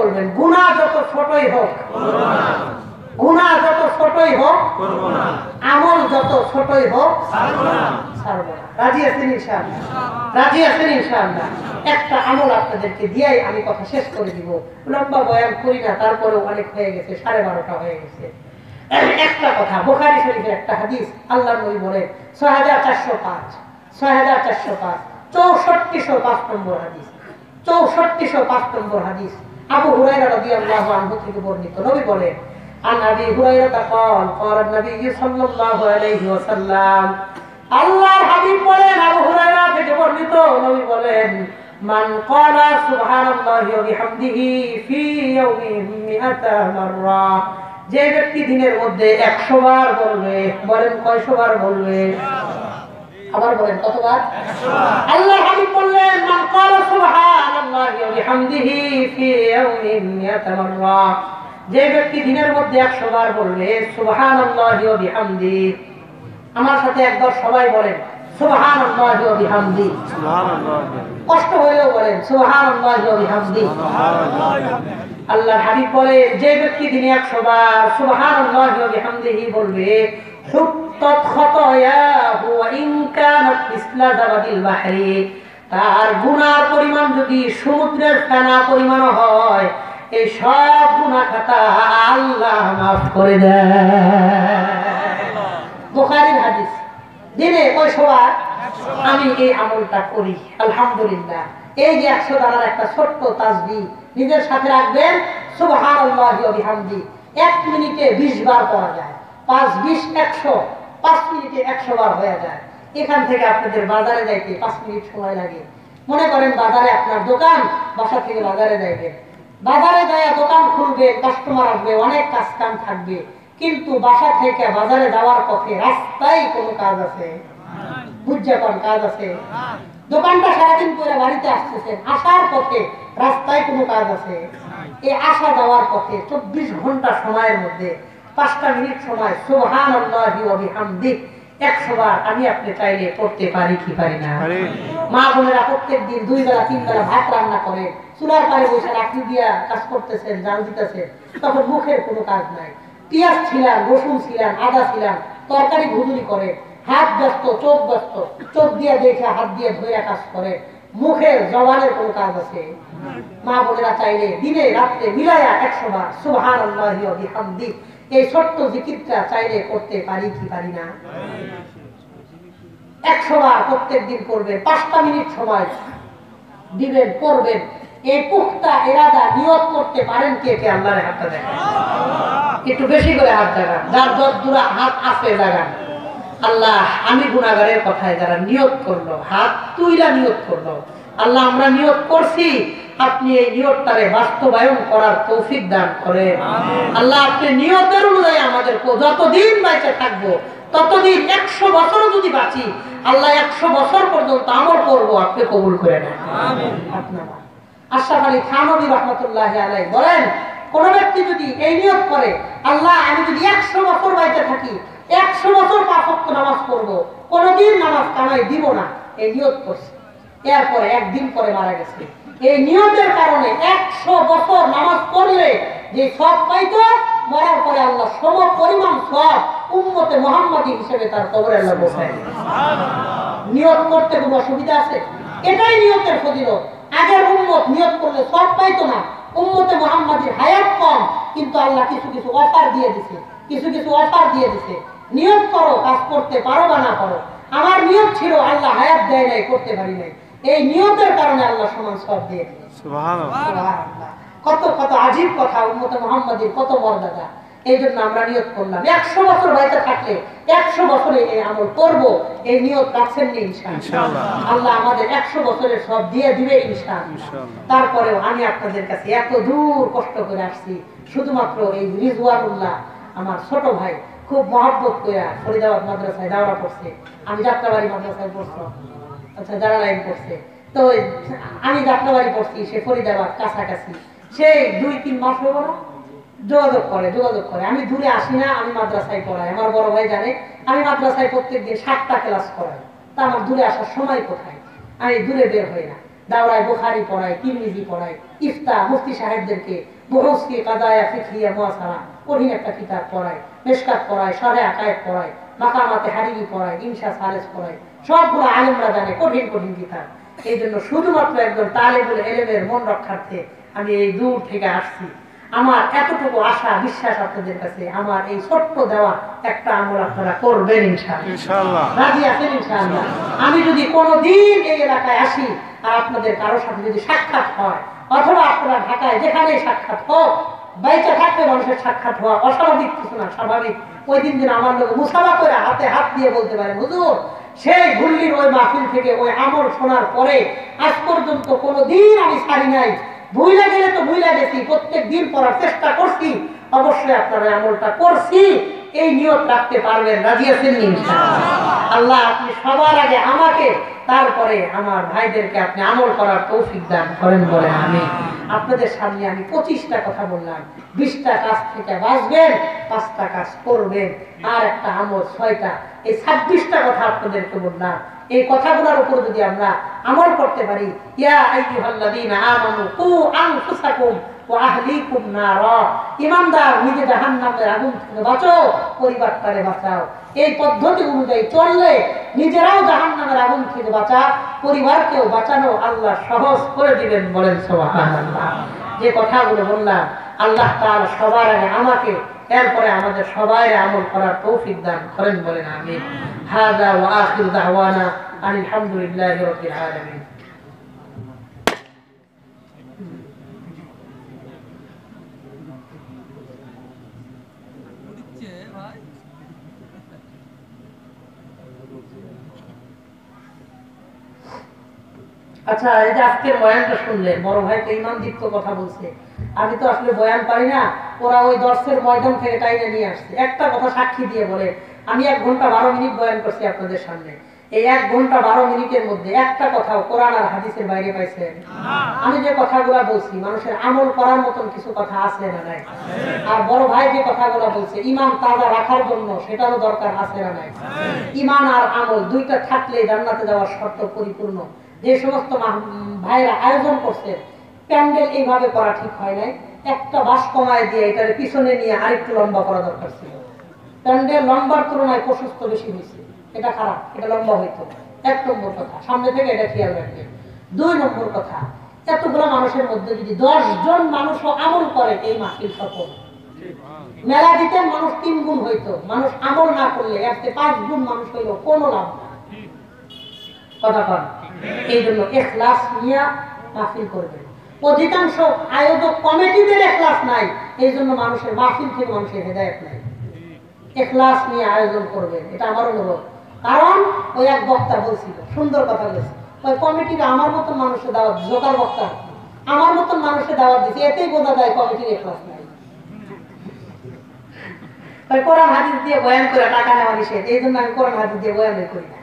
বলবেন, গুনাহ যত ছোটই হোক করব না, গুনাহ যত ছোটই হোক করব না, আমল যত ছোটই হোক ছাড়ব না, ছাড়ব না। রাজি আছেন ইনশাআল্লাহ? রাজি আছেন ইনশাআল্লাহ? একটা আমল আপনাদেরকে দিয়েই আমি কথা শেষ করে দিব, লম্বা বয়ান করি না, তারপরেও অনেক হয়ে গেছে, 12:30 হয়ে গেছে। একটা কথা, বুখারী শরীফের একটা হাদিস, আল্লাহর নবী বলেন 6405 6405 নম্বর হাদিস, 6405 নম্বর হাদিস, আবু হুরায়রা রাদিয়াল্লাহু আনহু থেকে বর্ণিত। নবী বলেন, আন আবি হুরায়রা قال قال النبي صلى الله عليه وسلم, আল্লাহর হাবিব বলেন, আবু হুরায়রা থেকে বর্ণিত, নবী বলেন, মান ক্বালা সুবহানাল্লাহি ওয়া বিহামদিহি ফি ইয়াউমিন মিআতা মাররা, যে ব্যক্তি দিনের মধ্যে 100 বার বলবে, বলেন কয়শো বার বলবে? আবার বলেন কতবার? 100 বার। আল্লাহর হাবিব বললেন, মান ক্বালা সুবহানাল্লাহি ওয়া বিহামদিহি ফি ইয়াউমিন মিআতা মাররা, যে ব্যক্তি দিনের মধ্যে 100 বার বলবে সুবহানাল্লাহি ওয়া বিহামদিহি, আমার সাথে একবার সবাই বলেন সুবহানাল্লাহি ওয়া বিহামদি, সুবহানাল্লাহ, কষ্ট হলেও বলেন সুবহানাল্লাহি ওয়া বিহামদি, সুবহানাল্লাহ। আল্লাহর হাবিব বলে, যে ব্যক্তি দিনে 100 বার সুবহানাল্লাহি ওয়া বিহামদিহি বলবে, হুত্তাত খাতায়াহু ওয়া ইন কানাত মিসলা যাবাদিল বাহরি, তার গুনার পরিমাণ যদি সমুদ্রের ফেনা পরিমাণ হয়, এই সব গুনাহ খাতা আল্লাহ মাফ করে দেয়। বুখারীর হাদিস। দিনে কয়শো বার? আমি এই আমলটা করি, আলহামদুলিল্লাহ। এই যে 100 দানার একটা ছোট্ট তাসবিহ নিজের সাথে রাখবেন, সুবহানাল্লাহি ওয়া বিহামদি, 1 মিনিটে 20 বার পড়া যায়, 5 20 100, 5 মিনিটে 100 বার হয়ে যায়। এখান থেকে আপনাদের বাজারে যাইতে 5 মিনিট সময় লাগে। মনে করেন বাজারে আপনার দোকান, বাসা থেকে বাজারে যাইবেন, বাজারে যায় দোকান খুলবে, কাস্টমার আসবে, অনেক কাজ কাম থাকবে, কিন্তু বাসা থেকে বাজারে যাওয়ার পথে রাস্তায় কোনো কাজ আছে? বুঝছে কোন কাজ আছে? দোকানটা সারাদিন করে বাড়িতে আসতেছেন, আসার পথে রাস্তায় কোনো কাজ আছে? এই আসা যাওয়ার পথে 24 ঘন্টা সময়ের মধ্যে 5টা মিনিট সময় সুবহানাল্লাহি ওয়া বিহামদি 100 বার আমি আপনি চাইলে পড়তে পারি কি পারি না? মা বোনেরা প্রত্যেক দিন 2 বেলা 3 বেলা ভাত রান্না করে, চুলার পারে বসে লাকড়ি দিয়া কাজ করতেছেন, জাল দিতেছেন, তখন মুখের কোনো কাজ নাই, পেঁয়াজ ছিলেন, রসুন ছিলেন, আদা ছিলেন, তরকারি ভুজুরি করে, হাত ব্যস্ত, চোখ ব্যস্ত, চোখ দিয়ে দেখে হাত দিয়ে ধরে কাজ করে, মুখের জবানের কোনো কাজ আছে? মা বোনেরা চাইলে দিনে রাত্রে মিলায়া 100 বার সুবহানাল্লাহি ওয়া বিহামদি এই ছোট্ট জিকিরটা চাইলে করতে পারি কি পারি না? 100 বার প্রত্যেক দিন করবেন, 5টা মিনিট সময় দিবেন, করবেন। এই পুখতা ইরাদা নিয়ত করতে পারেন কে কে? আল্লাহর হাতটা দেখেন, একটু বেশি করে হাত লাগান, যার যতদূর হাত আছে লাগান। আল্লাহ, আমি গুনাহগারের কথায় যারা নিয়ত করলো, হাত তুইলা নিয়ত করলো, আল্লাহ আমরা নিয়ত করছি, আপনি এই নিয়তটারে বাস্তবায়ন করার তৌফিক দান করেন। আল্লাহ, আপনি নিয়তের অনুযায়ী আমাদের যতদিন বেঁচে থাকবো ততদিন 100 বছরও যদি বাঁচি, আল্লাহ 100 বছর পর্যন্ত আমল করবো, আপনি কবুল করে নেন। আমিন। আপনারা আশরাফ আলী থানভী রাহমাতুল্লাহি আলাইহি বলেন, কোন ব্যক্তি যদি এই নিয়ত করে, আল্লাহ আমি যদি 100 বছর বেঁচে থাকি, 100 বছর 5 ওয়াক্ত নামাজ পড়বো, কোনদিন নামাজ কামাই দিব না, এই নিয়ত করছে, এরপরে একদিন পরে মারা গেছে, এই নিয়তের কারণে 100 বছর নামাজ পড়লে যে সব পাইতো, মরার পরে আল্লাহ সম পরিমাণ সব উম্মতে মুহাম্মাদী হিসেবে তার কবরে আল্লাহ বসায়। নিয়ত করতে কোনো অসুবিধা আছে? এটাই নিয়তের ফজিলত। আগের উম্মত নিয়ত করলে সব পাইতো না, উম্মতে মুহাম্মাদীর হায়াত কম, কিন্তু আল্লাহ কিছু কিছু অফার দিয়ে দিছে, কিছু কিছু অফার দিয়ে দিছে। নিয়ত করো, কাজ করতে পারো বা না পারো। আমার নিয়ত ছিল, আল্লাহ হায়াত দেয় নাই, করতে পারি নাই, এই নিয়তের কারণে আল্লাহ সমান সব দিয়ে দিল। সুবহানাল্লাহ, সুবহানাল্লাহ। কত কত আজীব কথা, উম্মতে মুহাম্মাদীর কত মর্যাদা। এই জন্য আমরা নিয়ত করলাম 100 বছর বেঁচে থাকলে 100 বছরে এই আমল করব, এই নিয়ত রাখছেন নি ইনশাআল্লাহ? আল্লাহ আমাদের 100 বছরের সব দিয়ে দিবে ইনশাআল্লাহ। তারপরেও আমি আপনাদের কাছে এত দূর কষ্ট করে আসছি, শুধুমাত্র এই রিজওয়ানুল্লাহ আমার ছোট ভাই খুব মহব্বত করে ফরিদাবাদ মাদ্রাসায় দাওরা পড়ছে, আমি যাত্রাবাড়ি মাদ্রাসায় পড়ছি, আচ্ছা যারা লাইন পড়ছে, তো আমি যাত্রাবাড়ি পড়ছি, সে ফরিদাবাদ কাছাকাছি, সেই 2-3 মাস হলো না, যোগাযোগ করে। আমি দূরে আসি না, আমি মাদ্রাসায় পড়াই, আমার বড় ভাই জানে আমি মাদ্রাসায় প্রত্যেক দিন 7টা ক্লাস করাই, তা আমার দূরে আসার সময় কোথায়, আমি দূরে বের হই না। দাওরায় বুখারী পড়াই, তিরমিজি পড়াই, ইফতা মুফতি সাহেবদেরকে বুহুস কি কাদায়া ফিকহিয়া মুয়াসারা কঠিন একটা কিতাব পড়াই, মিশকাত পড়াই, শরহ আকায়েদ পড়াই, মাকামাতে হারিরি পড়াই, ইনশা সালেস পড়াই, সবগুলো আলেমরা জানে কঠিন কঠিন কিতাব। এই জন্য শুধুমাত্র একজন তালেবুল ইলমের মন রক্ষার্থে আমি এই দূর থেকে আসছি। আমার এতটুকু আশা বিশ্বাস আপনাদের কাছে, আমার এই ছোট্ট দেওয়া একটা আমল আপনারা করবেন ইনশাআল্লাহ, রাজি আছেন ইনশাআল্লাহ। আমি যদি কোনোদিন এই এলাকায় আসি আর আপনাদের কারোর সাথে যদি সাক্ষাৎ হয়, অথবা আপনারা ঢাকায় যেখানে সাক্ষাৎ হোক, বাইচা থাকবে মানুষের সাক্ষাৎ হওয়া অস্বাভাবিক কিছু না, স্বাভাবিক। ওই দিন দিন আমার লোক মুসাফা করে হাতে হাত দিয়ে বলতে পারেন, হুজুর সেই ঘুল্লির ওই মাহফিল থেকে ওই আমল শোনার পরে আজ পর্যন্ত কোনোদিন আমি ছাড়ি নাই, ভুইলা গেলে তো ভুইলা গেছি, প্রত্যেক দিন পড়ার চেষ্টা করছি, অবশ্যই আপনারা আমলটা করছি, এই নিয়ত রাখতে পারবেন, রাজি আছেন ইনশাআল্লাহ। আল্লাহ আপনি সবার আগে আমাকে, তারপরে আমার ভাইদেরকে আপনি আমল করার তৌফিক দান করেন বলে আমি। আপনাদের সামনে আমি 25টা কথা বললাম, 20টা কাজ থেকে বাঁচবেন, 5টা কাজ করবেন, আর একটা আমল 6টা, এই 26টা কথা আপনাদেরকে বললাম। এই কথাগুলোর উপর যদি আমরা আমল করতে পারি, ইয়া আইয়ুহাল্লাযীনা আমানু কু আনফুসাকুম ওয়া আহলিকুম নারা, ঈমানদার নিজে জাহান্নামের আগুন থেকে বাঁচাও, পরিবারটারে বাঁচাও। এই পদ্ধতি অনুযায়ী চললে নিজেরাও জাহান্নামের আগুন থেকে বাঁচা, পরিবারকেও বাঁচানো আল্লাহ সহজ করে দিবেন, বলেন সুবহানাল্লাহ। যে কথাগুলো বললাম আল্লাহ তাআলা সবার আগে আমাকে, এরপরে আমাদের সবাই আমল করার তৌফিক দান করেন, বলেন আমিন। হাযা ওয়া আখিরু দাওয়ানা আলহামদুলিল্লাহি রাব্বিল আলামিন। আচ্ছা, এই যে আজকের বয়ানটা শুনলেন, বড় ভাই তো ইমান দীপ্ত কথা বলছে, আমি তো আসলে বয়ান পারি না, ওরা ওই দর্শের ময়দান থেকে টাইনে নিয়ে আসছে। একটা কথা সাক্ষী দিয়ে বলে, আমি 1 ঘন্টা 12 মিনিট বয়ান করছি আপনাদের সামনে, এই 1 ঘন্টা 12 মিনিটের মধ্যে একটা কথাও কোরআন আর হাদিসের বাইরে পাইছেন? আমি যে কথাগুলো বলছি মানুষের আমল করার মতন কিছু কথা আছে না নাই? আর বড় ভাই যে কথাগুলো বলছে ঈমান তাজা রাখার জন্য, সেটারও দরকার আছে না নাই? ঈমান আর আমল দুইটা থাকলে জান্নাতে যাওয়ার শর্ত পরিপূর্ণ। যে সমস্ত ভাইরা আয়োজন করছে, প্যান্ডেল এইভাবে করা ঠিক হয় নাই, একটা বাস কমায় দিয়ে এটার পিছনে নিয়ে আরেকটু লম্বা করা দরকার ছিল। প্যান্ডেল লম্বার তুলনায় প্রশস্ত বেশি হয়েছে, এটা খারাপ, এটা লম্বা হইতো। 1 নম্বর কথা, সামনে থেকে এটা খেয়াল রাখবেন। 2 নম্বর কথা, এতগুলো মানুষের মধ্যে যদি 10 জন মানুষও আমল করে, এই মাহফিল সফল। মেলা দিতেন মানুষ 3 গুণ হইতো, মানুষ আমল না করলে এর চেয়ে 5 গুণ মানুষ হইলো, কোনো লাভ না। কথা কন। এই জন্য ইখলাস নিয়ে মাহফিল করবেন। অধিকাংশ আয়োজক কমিটিদের ইখলাস নাই, এই জন্য মানুষের মাহফিল থেকে মানুষের হেদায়েত নাই। ইখলাস নিয়ে আয়োজন করবেন, এটা আমার অনুরোধ। কারণ ওই এক বক্তা বলছিল, সুন্দর কথা বলেছে, ওই কমিটিকে আমার মতন মানুষের দাওয়াত, জোকার বক্তা আমার মতন মানুষের দাওয়াত দিচ্ছে, এতেই বোঝা যায় কমিটির ইখলাস নাই। তাই কোরআন হাদিস দিয়ে বয়ান করে টাকা নেওয়া নিষেধ, এই জন্য আমি কোরআন হাদিস দিয়ে বয়ান করি না।